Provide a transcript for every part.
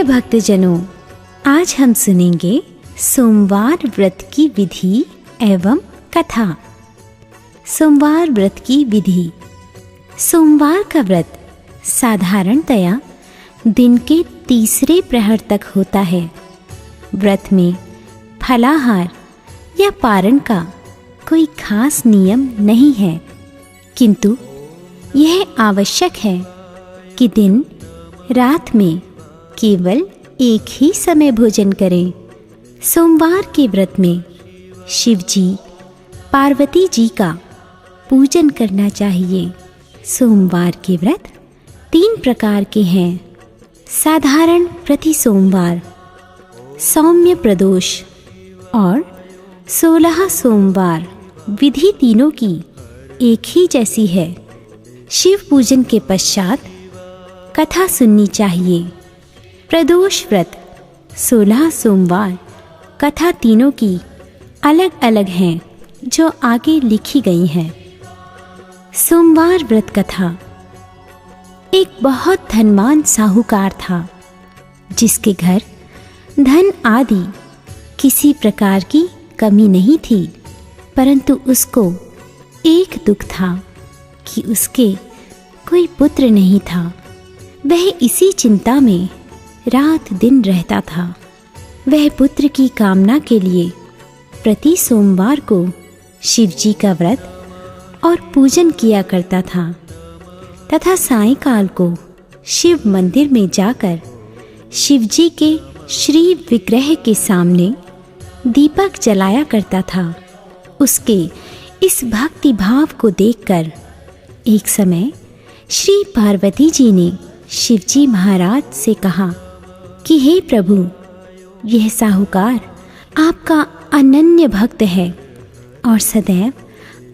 प्रिय भक्तजनों, आज हम सुनेंगे सोमवार व्रत की विधि एवं कथा। सोमवार व्रत की विधि। सोमवार का व्रत साधारणतया दिन के तीसरे प्रहर तक होता है। व्रत में फलाहार या पारण का कोई खास नियम नहीं है, किंतु यह आवश्यक है कि दिन रात में केवल एक ही समय भोजन करें। सोमवार के व्रत में शिव जी, पार्वती जी का पूजन करना चाहिए। सोमवार के व्रत 3 प्रकार के हैं। साधारण प्रति सोमवार, सौम्य प्रदोष और 16 सोमवार। विधि तीनों की एक ही जैसी है। शिव पूजन के पश्चात कथा सुननी चाहिए। प्रदोष व्रत 16 सोमवार। कथा तीनों की अलग अलग हैं, जो आगे लिखी गई हैं। सोमवार व्रत कथा। एक बहुत धनवान साहूकार था, जिसके घर धन आदि किसी प्रकार की कमी नहीं थी, परंतु उसको एक दुख था कि उसके कोई पुत्र नहीं था। वह इसी चिंता में रात दिन रहता था। वह पुत्र की कामना के लिए प्रति सोमवार को शिव जी का व्रत और पूजन किया करता था तथा सायंकाल को शिव मंदिर में जाकर शिव जी के श्री विग्रह के सामने दीपक जलाया करता था। उसके इस भक्ति भाव को देखकर एक समय श्री पार्वती जी ने शिव जी महाराज से कहा कि हे प्रभु, यह साहूकार आपका अनन्य भक्त है और सदैव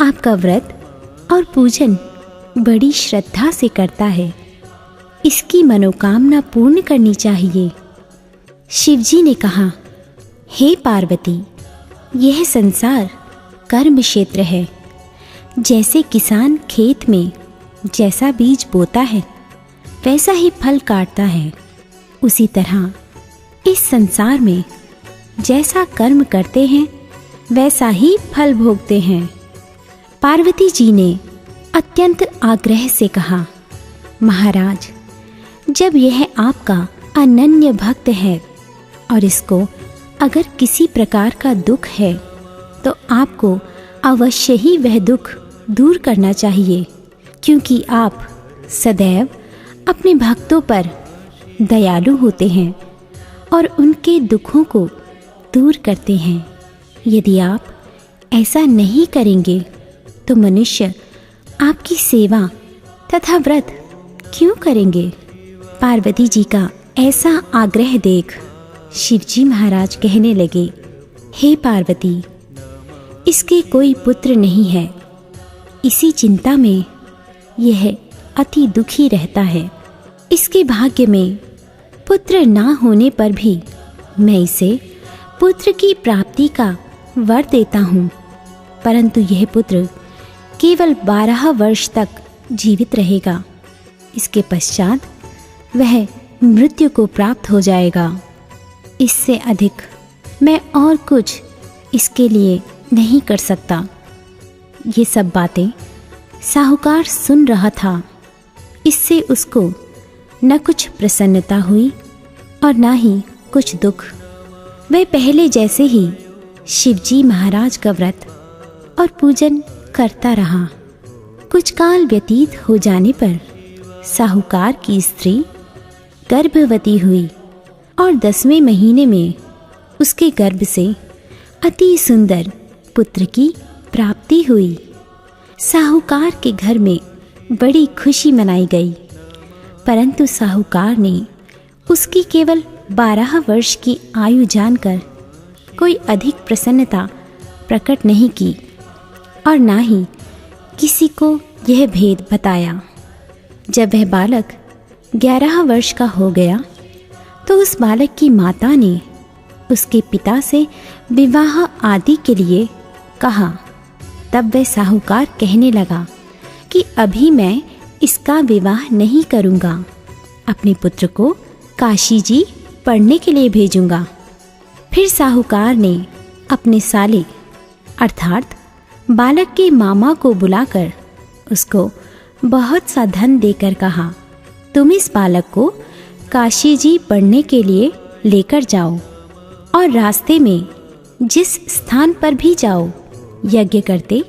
आपका व्रत और पूजन बड़ी श्रद्धा से करता है। इसकी मनोकामना पूर्ण करनी चाहिए। शिव जी ने कहा, हे पार्वती, यह संसार कर्म क्षेत्र है। जैसे किसान खेत में जैसा बीज बोता है वैसा ही फल काटता है, उसी तरह इस संसार में जैसा कर्म करते हैं वैसा ही फल भोगते हैं। पार्वती जी ने अत्यंत आग्रह से कहा, महाराज, जब यह आपका अनन्य भक्त है और इसको अगर किसी प्रकार का दुख है तो आपको अवश्य ही वह दुख दूर करना चाहिए, क्योंकि आप सदैव अपने भक्तों पर दयालु होते हैं और उनके दुखों को दूर करते हैं। यदि आप ऐसा नहीं करेंगे तो मनुष्य आपकी सेवा तथा व्रत क्यों करेंगे? पार्वती जी का ऐसा आग्रह देख शिव जी महाराज कहने लगे, हे पार्वती, इसके कोई पुत्र नहीं है। इसी चिंता में यह अति दुखी रहता है। इसके भाग्य में पुत्र ना होने पर भी मैं इसे पुत्र की प्राप्ति का वर देता हूँ, परंतु यह पुत्र केवल 12 वर्ष तक जीवित रहेगा। इसके पश्चात वह मृत्यु को प्राप्त हो जाएगा। इससे अधिक मैं और कुछ इसके लिए नहीं कर सकता। ये सब बातें साहूकार सुन रहा था। इससे उसको न कुछ प्रसन्नता हुई और न ही कुछ दुख। वह पहले जैसे ही शिवजी महाराज का व्रत और पूजन करता रहा। कुछ काल व्यतीत हो जाने पर साहूकार की स्त्री गर्भवती हुई और 10वें महीने में उसके गर्भ से अति सुंदर पुत्र की प्राप्ति हुई। साहूकार के घर में बड़ी खुशी मनाई गई, परंतु साहूकार ने उसकी केवल 12 वर्ष की आयु जानकर कोई अधिक प्रसन्नता प्रकट नहीं की और ना ही किसी को यह भेद बताया। जब वह बालक 11 वर्ष का हो गया तो उस बालक की माता ने उसके पिता से विवाह आदि के लिए कहा। तब वह साहूकार कहने लगा कि अभी मैं इसका विवाह नहीं करूँगा। अपने पुत्र को काशी जी पढ़ने के लिए भेजूंगा। फिर साहूकार ने अपने साले अर्थात बालक के मामा को बुलाकर उसको बहुत सा धन देकर कहा, तुम इस बालक को काशी जी पढ़ने के लिए लेकर जाओ और रास्ते में जिस स्थान पर भी जाओ यज्ञ करते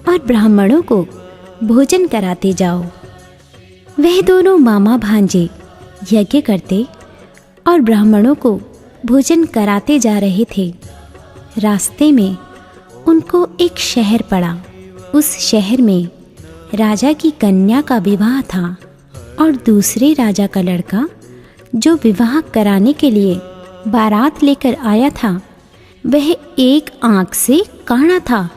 और ब्राह्मणों को भोजन कराते जाओ। वह दोनों मामा भांजे यज्ञ करते और ब्राह्मणों को भोजन कराते जा रहे थे। रास्ते में उनको एक शहर पड़ा। उस शहर में राजा की कन्या का विवाह था और दूसरे राजा का लड़का जो विवाह कराने के लिए बारात लेकर आया था वह एक आंख से काना था।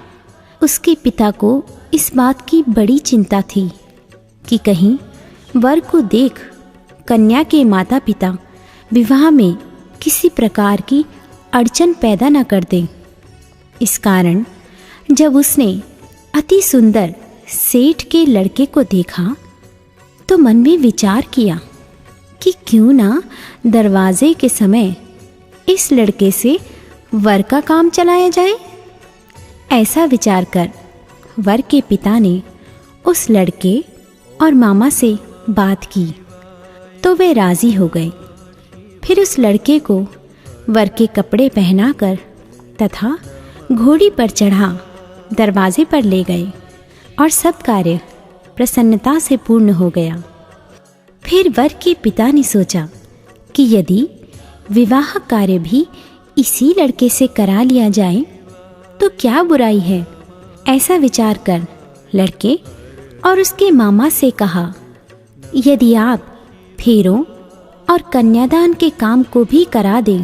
उसके पिता को इस बात की बड़ी चिंता थी कि कहीं वर को देख कन्या के माता पिता विवाह में किसी प्रकार की अड़चन पैदा न कर दें। इस कारण जब उसने अति सुंदर सेठ के लड़के को देखा तो मन में विचार किया कि क्यों ना दरवाजे के समय इस लड़के से वर का काम चलाया जाए। ऐसा विचार कर वर के पिता ने उस लड़के और मामा से बात की तो वे राजी हो गए। फिर उस लड़के को वर के कपड़े पहनाकर तथा घोड़ी पर चढ़ा दरवाजे पर ले गए और सब कार्य प्रसन्नता से पूर्ण हो गया। फिर वर के पिता ने सोचा कि यदि विवाह कार्य भी इसी लड़के से करा लिया जाए तो क्या बुराई है। ऐसा विचार कर लड़के और उसके मामा से कहा, यदि आप फेरों और कन्यादान के काम को भी करा दें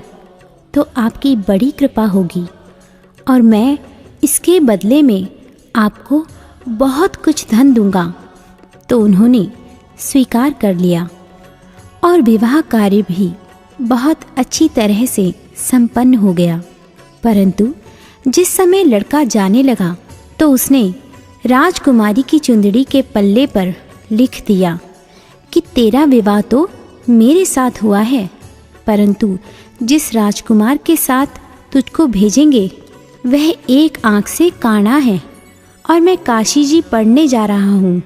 तो आपकी बड़ी कृपा होगी और मैं इसके बदले में आपको बहुत कुछ धन दूंगा। तो उन्होंने स्वीकार कर लिया और विवाह कार्य भी बहुत अच्छी तरह से संपन्न हो गया। परंतु जिस समय लड़का जाने लगा तो उसने राजकुमारी की चुंदड़ी के पल्ले पर लिख दिया कि तेरा विवाह तो मेरे साथ हुआ है, परंतु जिस राजकुमार के साथ तुझको भेजेंगे वह एक आंख से काना है और मैं काशी जी पढ़ने जा रहा हूँ।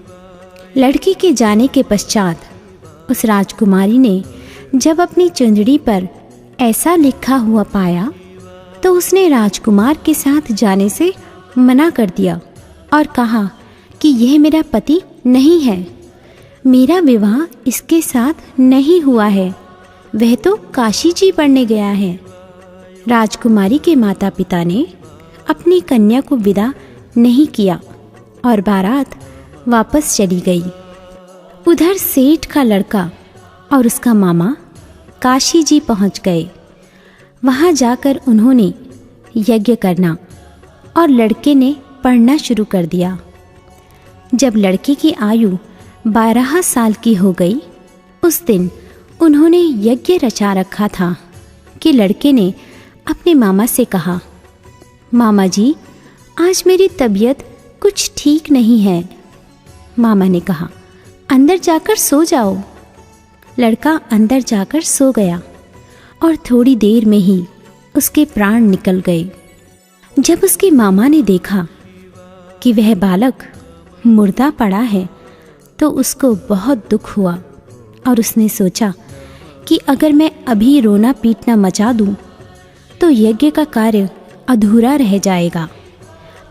लड़की के जाने के पश्चात उस राजकुमारी ने जब अपनी चुंदड़ी पर ऐसा लिखा हुआ पाया तो उसने राजकुमार के साथ जाने से मना कर दिया और कहा कि यह मेरा पति नहीं है, मेरा विवाह इसके साथ नहीं हुआ है, वह तो काशी जी पढ़ने गया है। राजकुमारी के माता पिता ने अपनी कन्या को विदा नहीं किया और बारात वापस चली गई। उधर सेठ का लड़का और उसका मामा काशी जी पहुंच गए। वहां जाकर उन्होंने यज्ञ करना और लड़के ने पढ़ना शुरू कर दिया। जब लड़के की आयु 12 साल की हो गई उस दिन उन्होंने यज्ञ रचा रखा था कि लड़के ने अपने मामा से कहा, मामा जी आज मेरी तबीयत कुछ ठीक नहीं है। मामा ने कहा, अंदर जाकर सो जाओ। लड़का अंदर जाकर सो गया और थोड़ी देर में ही उसके प्राण निकल गए। जब उसके मामा ने देखा कि वह बालक मुर्दा पड़ा है तो उसको बहुत दुख हुआ और उसने सोचा कि अगर मैं अभी रोना पीटना मचा दूं तो यज्ञ का कार्य अधूरा रह जाएगा।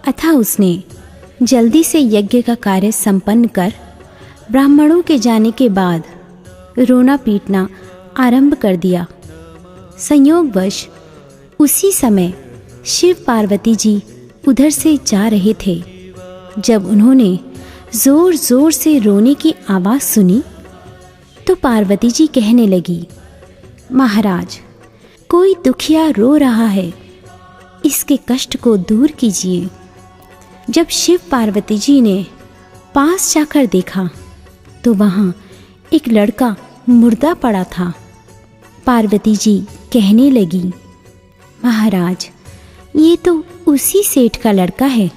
अतः उसने जल्दी से यज्ञ का कार्य संपन्न कर ब्राह्मणों के जाने के बाद रोना पीटना आरंभ कर दिया। संयोगवश उसी समय शिव पार्वती जी उधर से जा रहे थे। जब उन्होंने जोर जोर से रोने की आवाज़ सुनी तो पार्वती जी कहने लगी, महाराज कोई दुखिया रो रहा है, इसके कष्ट को दूर कीजिए। जब शिव पार्वती जी ने पास जाकर देखा तो वहाँ एक लड़का मुर्दा पड़ा था। पार्वती जी कहने लगी, महाराज ये तो उसी सेठ का लड़का है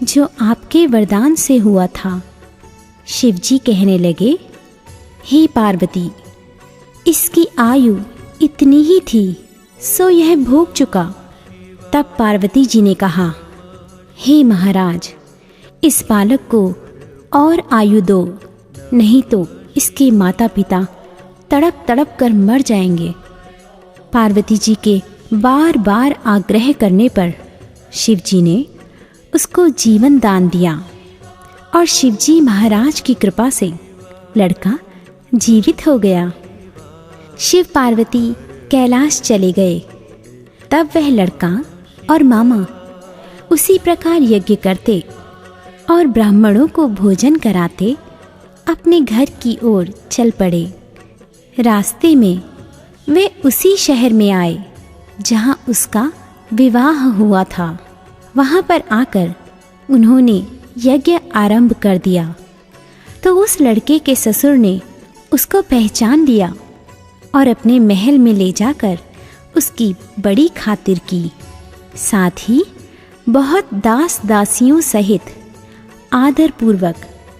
जो आपके वरदान से हुआ था। शिव जी कहने लगे, हे पार्वती, इसकी आयु इतनी ही थी सो यह भोग चुका। तब पार्वती जी ने कहा, हे महाराज, इस बालक को और आयु दो, नहीं तो इसके माता पिता तड़प तड़प कर मर जाएंगे। पार्वती जी के बार बार आग्रह करने पर शिव जी ने उसको जीवन दान दिया और शिवजी महाराज की कृपा से लड़का जीवित हो गया। शिव पार्वती कैलाश चले गए। तब वह लड़का और मामा उसी प्रकार यज्ञ करते और ब्राह्मणों को भोजन कराते अपने घर की ओर चल पड़े। रास्ते में वे उसी शहर में आए जहां उसका विवाह हुआ था। वहां पर आकर उन्होंने यज्ञ आरंभ कर दिया तो उस लड़के के ससुर ने उसको पहचान लिया और अपने महल में ले जाकर उसकी बड़ी खातिर की। साथ ही बहुत दास दासियों सहित आदरपूर्वक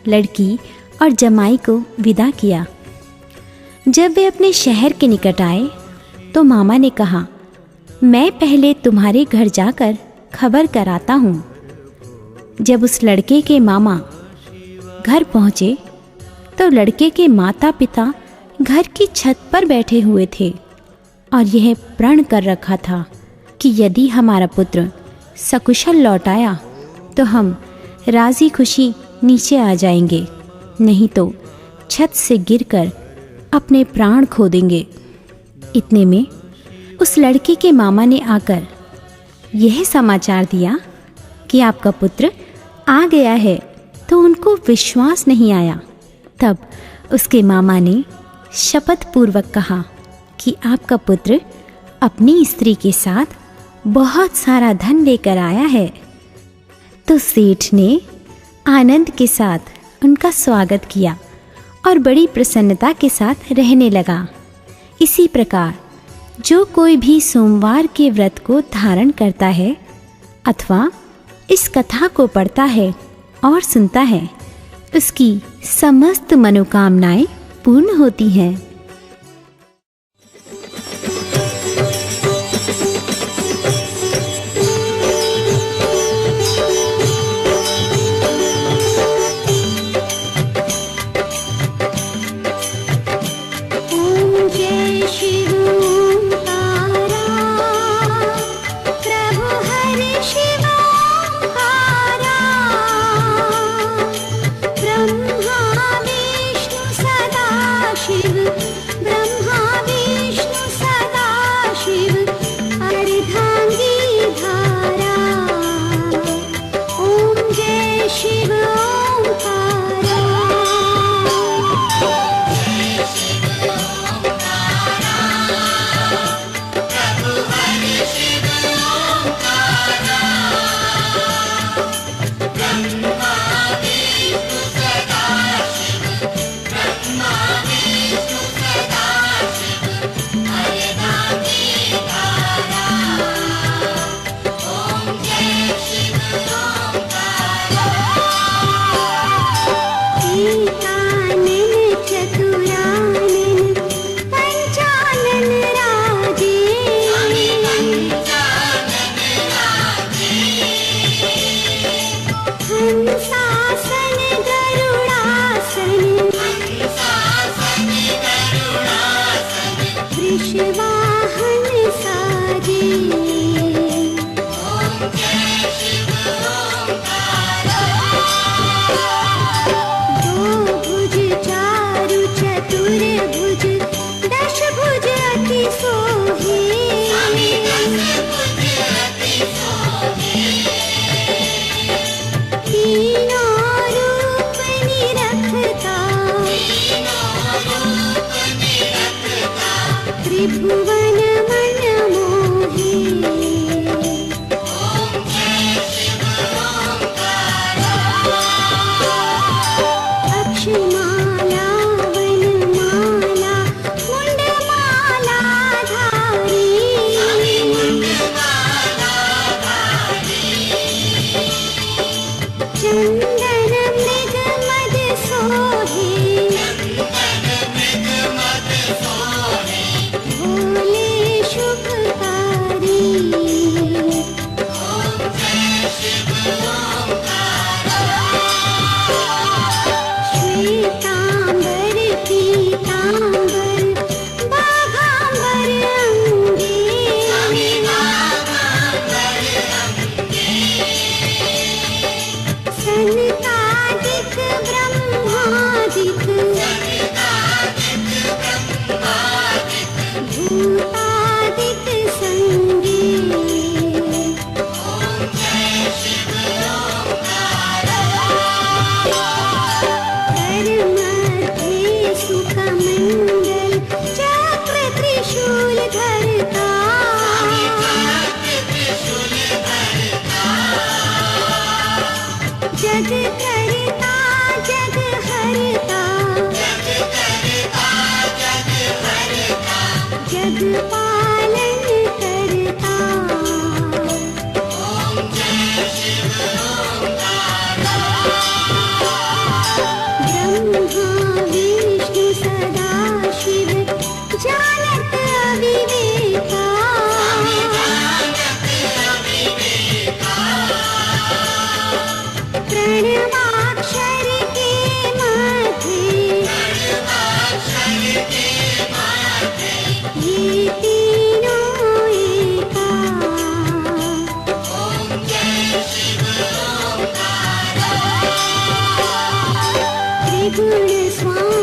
लड़की और जमाई को विदा किया। जब वे अपने शहर के निकट आए तो मामा ने कहा, मैं पहले तुम्हारे घर जाकर खबर कराता हूँ। जब उस लड़के के मामा घर पहुँचे तो लड़के के माता पिता घर की छत पर बैठे हुए थे और यह प्रण कर रखा था कि यदि हमारा पुत्र सकुशल लौट आया तो हम राजी खुशी नीचे आ जाएंगे, नहीं तो छत से गिरकर अपने प्राण खो देंगे। इतने में उस लड़के के मामा ने आकर यह समाचार दिया कि आपका पुत्र आ गया है, तो उनको विश्वास नहीं आया। तब उसके मामा ने शपथ पूर्वक कहा कि आपका पुत्र अपनी स्त्री के साथ बहुत सारा धन लेकर आया है। तो सेठ ने आनंद के साथ उनका स्वागत किया और बड़ी प्रसन्नता के साथ रहने लगा। इसी प्रकार जो कोई भी सोमवार के व्रत को धारण करता है अथवा इस कथा को पढ़ता है और सुनता है, उसकी समस्त मनोकामनाएं पूर्ण होती हैं। त्रिभुवन गुण स्वामी